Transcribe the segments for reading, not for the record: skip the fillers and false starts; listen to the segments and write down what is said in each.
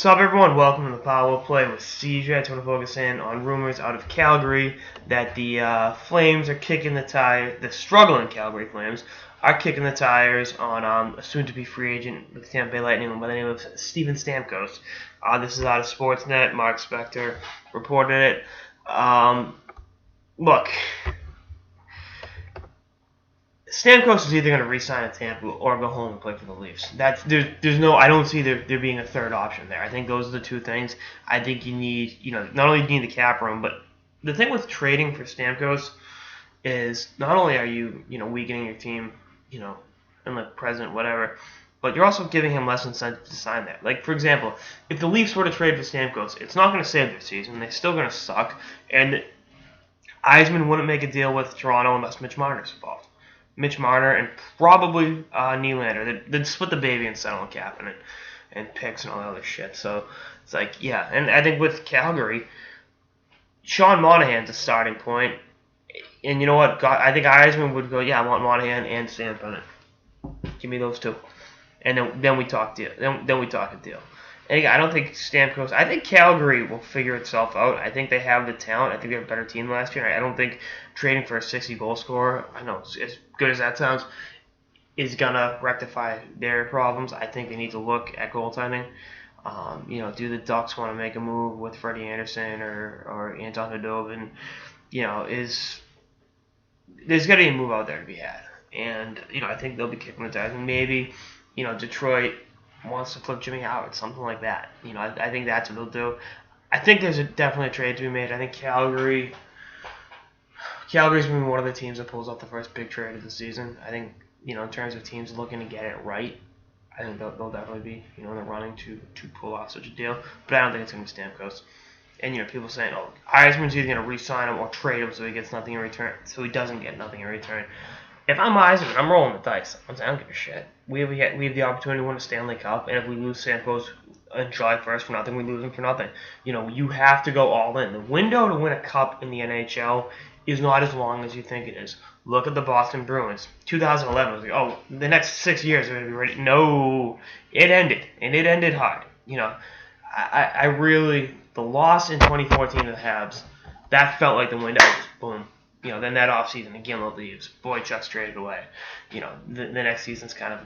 What's up, everyone? Welcome to the Power Play with CJ. I want to focus in on rumors out of Calgary that the Flames are kicking the tires. The struggling Calgary Flames are kicking the tires on a soon-to-be free agent with the Tampa Bay Lightning by the name of Steven Stamkos. This is out of Sportsnet. Mark Spector reported it. Look, Stamkos is either going to re-sign at Tampa or go home and play for the Leafs. There's no. I don't see there being a third option there. I think those are the two things. I think you need, not only do you need the cap room, but the thing with trading for Stamkos is not only are you, weakening your team, in the present, whatever, but you're also giving him less incentive to sign there. Like, for example, if the Leafs were to trade for Stamkos, it's not going to save their season. They're still going to suck, and Eisman wouldn't make a deal with Toronto unless Mitch Marner's involved. Mitch Marner and probably Nylander. They'd split the baby and settle on cap and picks and all that other shit. So it's like, yeah. And I think with Calgary, Sean Monahan's a starting point. And you know what? I think Eisman would go, yeah, I want Monahan and Sam Bennett. Give me those two. And then we talk deal. Then we talk a deal. And again, I don't think Stamkos. I think Calgary will figure itself out. I think they have the talent. I think they're a better team last year. I don't think trading for a 60-goal scorer, I know, as good as that sounds, is gonna rectify their problems. I think they need to look at goaltending. Do the Ducks want to make a move with Freddie Anderson or Anton Khudobin? There's got to be a move out there to be had. And I think they'll be kicking the tires. And maybe Detroit wants to flip Jimmy Howard, something like that. I think that's what they'll do. I think there's definitely a trade to be made. I think Calgary's going to be one of the teams that pulls off the first big trade of the season. I think, in terms of teams looking to get it right, I think they'll definitely be, in the running to pull off such a deal. But I don't think it's going to be Stamkos. And, people saying, Eisman's either going to re-sign him or trade him so he gets nothing in return, so he doesn't get nothing in return. If I'm Eisman, I'm rolling the dice. I don't give a shit. We have the opportunity to win a Stanley Cup, and if we lose Stamkos on July 1st for nothing, we lose him for nothing. You have to go all in. The window to win a cup in the NHL is not as long as you think it is. Look at the Boston Bruins. 2011 was like, the next 6 years are going to be ready. No, it ended, and it ended hard. I really, the loss in 2014 to the Habs, that felt like the window. Boom. Then that offseason, again, Gimlet leaves. Boychuk's traded away. The next season's kind of,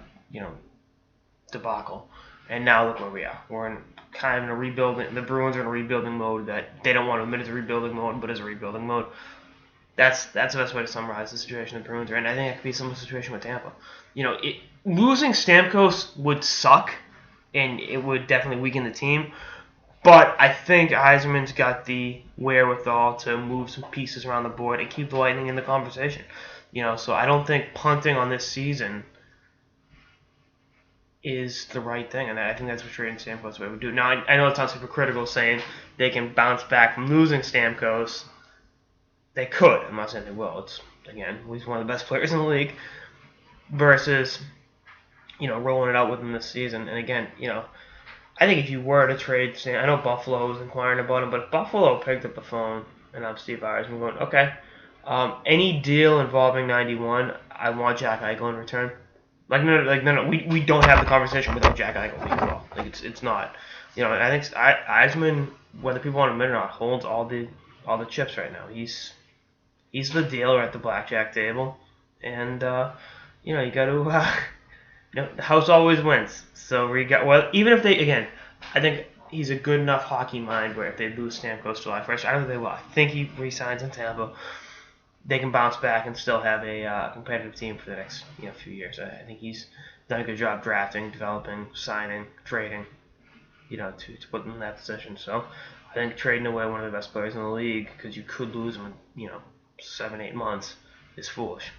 debacle. And now look where we are. We're in kind of in a rebuilding. The Bruins are in a rebuilding mode that they don't want to admit is a rebuilding mode, but is a rebuilding mode. That's the best way to summarize the situation the Bruins are in. I think it could be a similar situation with Tampa. Losing Stamkos would suck, and it would definitely weaken the team. But I think Eisman's got the wherewithal to move some pieces around the board and keep the Lightning in the conversation. So I don't think punting on this season is the right thing, and I think that's what trading Stamkos would do. Now, I know it sounds hypocritical saying they can bounce back from losing Stamkos. They could. I'm not saying they will. He's one of the best players in the league versus, rolling it out with him this season. And again, I think if you were to trade Stam, I know Buffalo was inquiring about him, but if Buffalo picked up the phone and I'm Steve Eisman going, okay, any deal involving 91, I want Jack Eichel in return. No, we don't have the conversation without Jack Eichel. It's not. I think Eisman, whether people want to admit it or not, holds all the chips right now. He's the dealer at the blackjack table, and you got to. The house always wins. So even if they, again, I think he's a good enough hockey mind where if they lose Stamkos July 1st, I don't think they will. I think he re-signs in Tampa. They can bounce back and still have a competitive team for the next few years. I think he's done a good job drafting, developing, signing, trading, to put them in that position. So I think trading away one of the best players in the league because you could lose him in 7-8 months is foolish.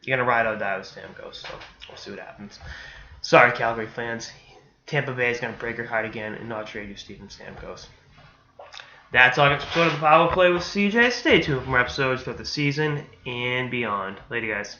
You're going to ride or die with Stamkos, so we'll see what happens. Sorry, Calgary fans. Tampa Bay is going to break your heart again and not trade you Steven Stamkos. That's all I got for the Power Play with CJ. Stay tuned for more episodes throughout the season and beyond. Later, guys.